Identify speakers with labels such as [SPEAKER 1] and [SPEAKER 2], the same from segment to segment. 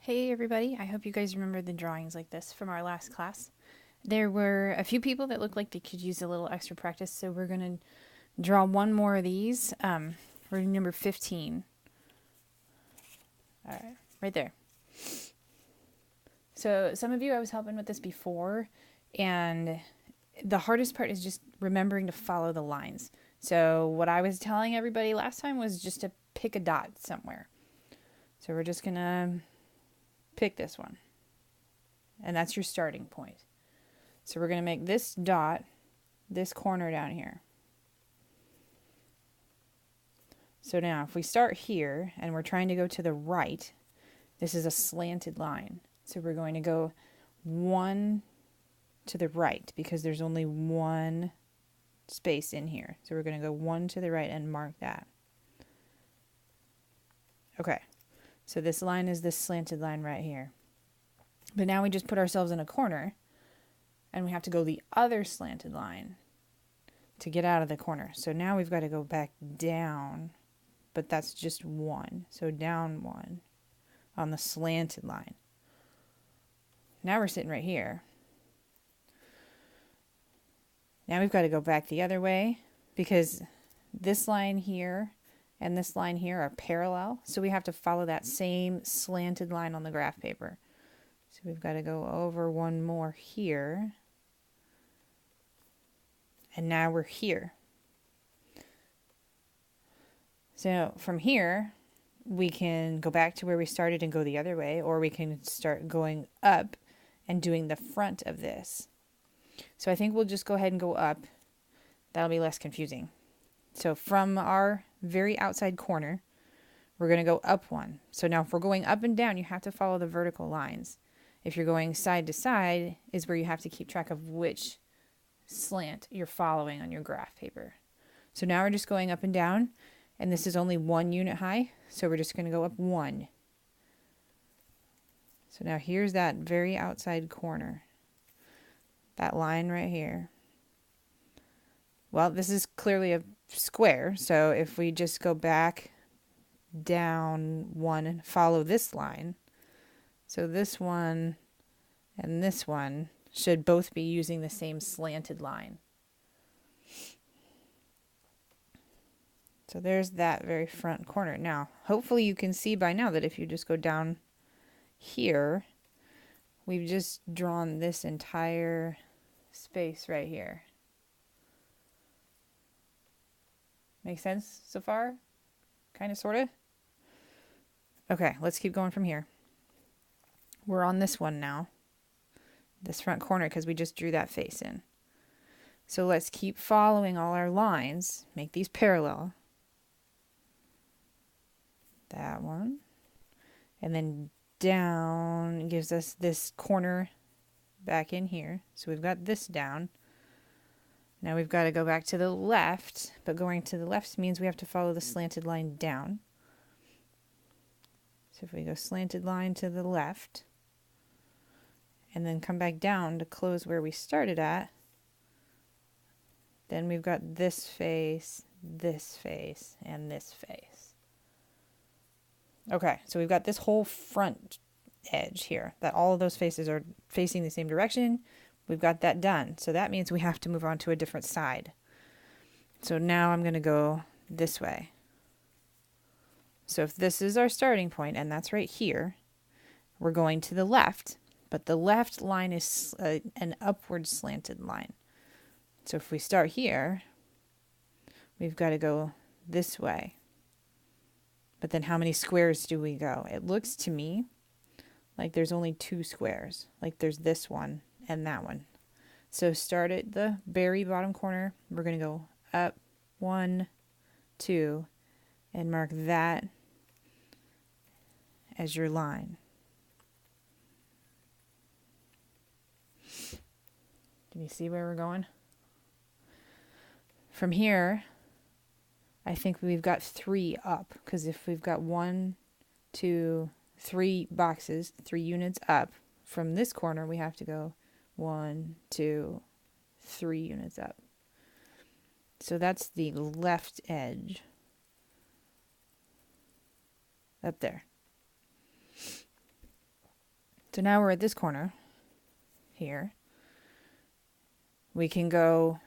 [SPEAKER 1] Hey everybody, I hope you guys remember the drawings like this from our last class. There were a few people that looked like they could use a little extra practice, so we're going to draw one more of these. We're number 15. All right, right there. So some of you I was helping with this before, and the hardest part is just remembering to follow the lines. So what I was telling everybody last time was just to pick a dot somewhere. So we're just going to pick this one, and that's your starting point. So we're going to make this dot this corner down here. So now if we start here and we're trying to go to the right, this is a slanted line. So we're going to go one to the right because there's only one space in here. So we're going to go one to the right and mark that. Okay, so this line is this slanted line right here. But now we just put ourselves in a corner and we have to go the other slanted line to get out of the corner. So now we've got to go back down, but that's just one. So down one on the slanted line. Now we're sitting right here. Now we've got to go back the other way because this line here and this line here are parallel. So we have to follow that same slanted line on the graph paper. So we've got to go over one more here. And now we're here. So from here, we can go back to where we started and go the other way, or we can start going up and doing the front of this. So I think we'll just go ahead and go up. That'll be less confusing. So from our very outside corner, we're going to go up one. So now if we're going up and down, you have to follow the vertical lines. If you're going side to side is where you have to keep track of which slant you're following on your graph paper. So now we're just going up and down, and this is only 1 unit high, so we're just going to go up one. So now here's that very outside corner, that line right here. Well, this is clearly a square, so if we just go back down one and follow this line, so this one and this one should both be using the same slanted line. So there's that very front corner. Now, hopefully you can see by now that if you just go down here, we've just drawn this entire space right here. Make sense so far? Kind of, sort of? Okay, let's keep going from here. We're on this one now. This front corner because we just drew that face in. So let's keep following all our lines. Make these parallel. That one. And then down gives us this corner back in here. So we've got this down. Now we've got to go back to the left, but going to the left means we have to follow the slanted line down. So if we go slanted line to the left, and then come back down to close where we started at, then we've got this face, and this face. Okay, so we've got this whole front edge here, that all of those faces are facing the same direction. We've got that done. So that means we have to move on to a different side. So now I'm going to go this way. So if this is our starting point, and that's right here, we're going to the left. But the left line is an upward slanted line. So if we start here, we've got to go this way. But then how many squares do we go? It looks to me like there's only 2 squares. Like there's this one and that one. So start at the very bottom corner. We're going to go up 1, 2, and mark that as your line. Can you see where we're going? From here, I think we've got 3 up, because if we've got 1, 2, 3 boxes, 3 units up, from this corner we have to go 1, 2, 3 units up. So that's the left edge. Up there. So now we're at this corner here. We can go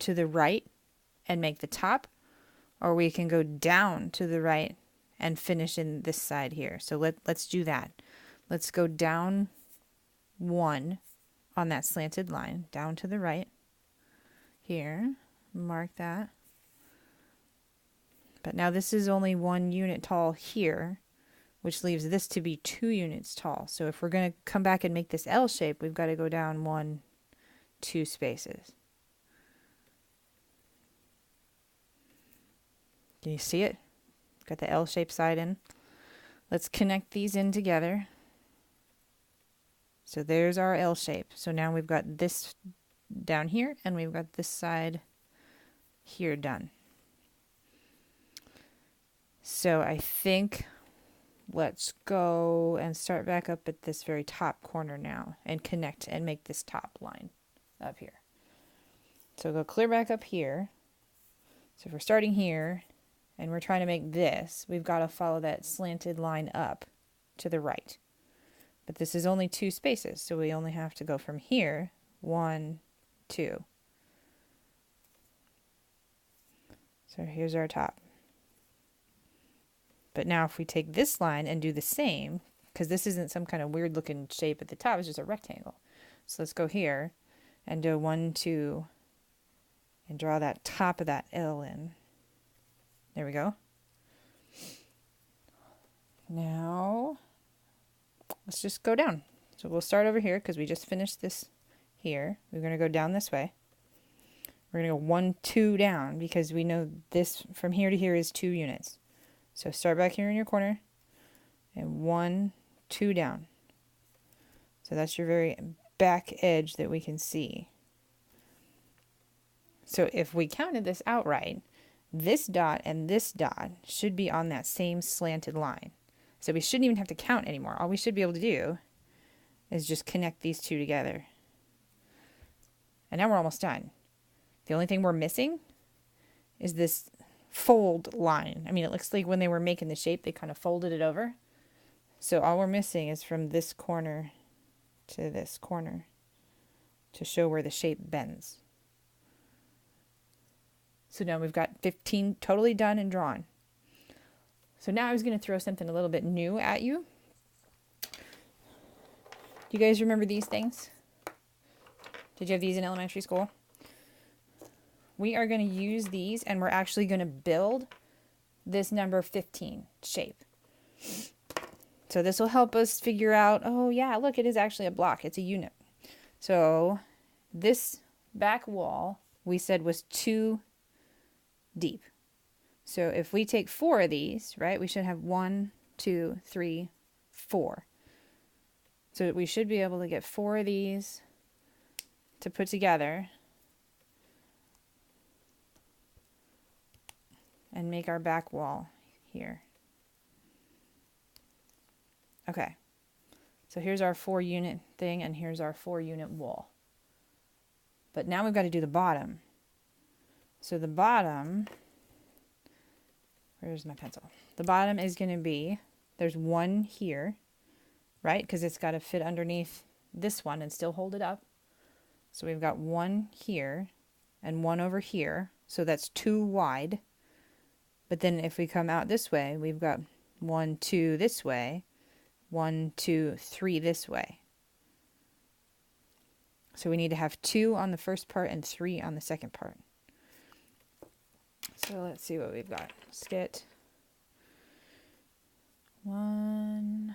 [SPEAKER 1] to the right and make the top, or we can go down to the right and finish in this side here. So let's do that. Let's go down 1 on that slanted line, down to the right here. Mark that. But now this is only 1 unit tall here, which leaves this to be 2 units tall. So if we're going to come back and make this L shape, we've got to go down 1, 2 spaces. Can you see it? Got the L-shaped side in. Let's connect these in together. So there's our L shape. So now we've got this down here, and we've got this side here done. So I think let's go and start back up at this very top corner now and connect and make this top line up here. So go clear back up here. So if we're starting here and we're trying to make this, we've got to follow that slanted line up to the right. But this is only 2 spaces, so we only have to go from here, 1, 2. So here's our top. But now if we take this line and do the same, because this isn't some kind of weird looking shape at the top, it's just a rectangle. So let's go here and do 1, 2, and draw that top of that L in. There we go. Now, let's just go down. So we'll start over here because we just finished this here. We're going to go down this way. We're going to go 1, 2 down because we know this from here to here is 2 units. So start back here in your corner and 1, 2 down. So that's your very back edge that we can see. So if we counted this out right, this dot and this dot should be on that same slanted line. So we shouldn't even have to count anymore. All we should be able to do is just connect these 2 together. And now we're almost done. The only thing we're missing is this fold line. I mean, it looks like when they were making the shape, they kind of folded it over. So all we're missing is from this corner to this corner to show where the shape bends. So now we've got 15 totally done and drawn. So now I was going to throw something a little bit new at you. Do you guys remember these things? Did you have these in elementary school? We are going to use these and we're actually going to build this number 15 shape. So this will help us figure out, oh yeah, look, it is actually a block. It's a unit. So this back wall we said was 2 deep. So if we take 4 of these, right, we should have 1, 2, 3, 4. So we should be able to get 4 of these to put together and make our back wall here. Okay, so here's our 4 unit thing and here's our 4 unit wall. But now we've got to do the bottom. So the bottom, where's my pencil? The bottom is going to be, there's 1 here, right? Because it's got to fit underneath this one and still hold it up. So we've got 1 here and 1 over here. So that's 2 wide. But then if we come out this way, we've got 1, 2 this way, 1, 2, 3 this way. So we need to have 2 on the first part and 3 on the second part. So let's see what we've got. Let's get 1,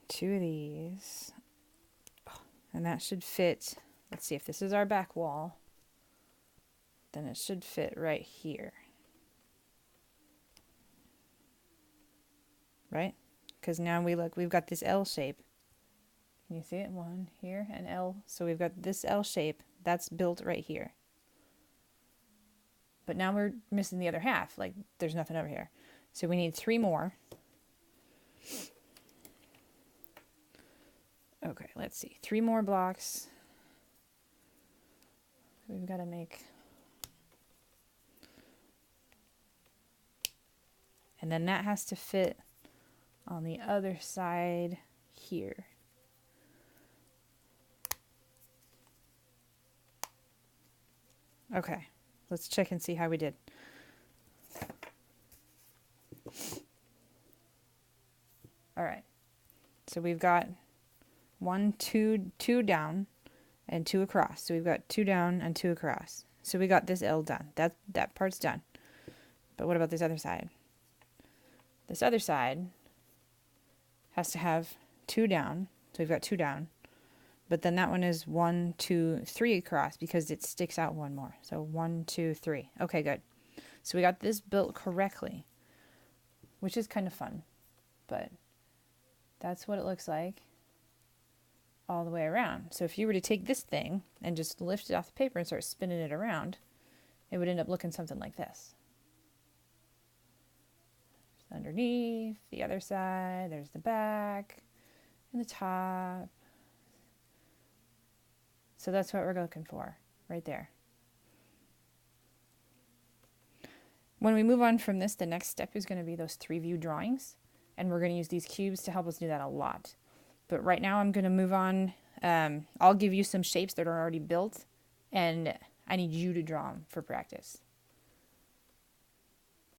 [SPEAKER 1] 2 of these. And that should fit. Let's see if this is our back wall. Then it should fit right here. Right? Because now we've got this L shape. Can you see it? 1 here and L. So we've got this L shape. That's built right here. But now we're missing the other half. Like, there's nothing over here. So we need 3 more. Okay, let's see. 3 more blocks. We've got to make... And then that has to fit on the other side here. Okay, let's check and see how we did. All right, so we've got 1, 2, 2 down and 2 across. So we've got 2 down and 2 across. So we got this L done. That part's done. But what about this other side? This other side has to have 2 down. So we've got 2 down. But then that one is 1, 2, 3 across because it sticks out one more. So 1, 2, 3. Okay, good. So we got this built correctly, which is kind of fun. But that's what it looks like all the way around. So if you were to take this thing and just lift it off the paper and start spinning it around, it would end up looking something like this. Underneath, the other side, there's the back, and the top. So that's what we're looking for, right there. When we move on from this, the next step is going to be those 3-view drawings, and we're going to use these cubes to help us do that a lot. But right now I'm going to move on. I'll give you some shapes that are already built, and I need you to draw them for practice.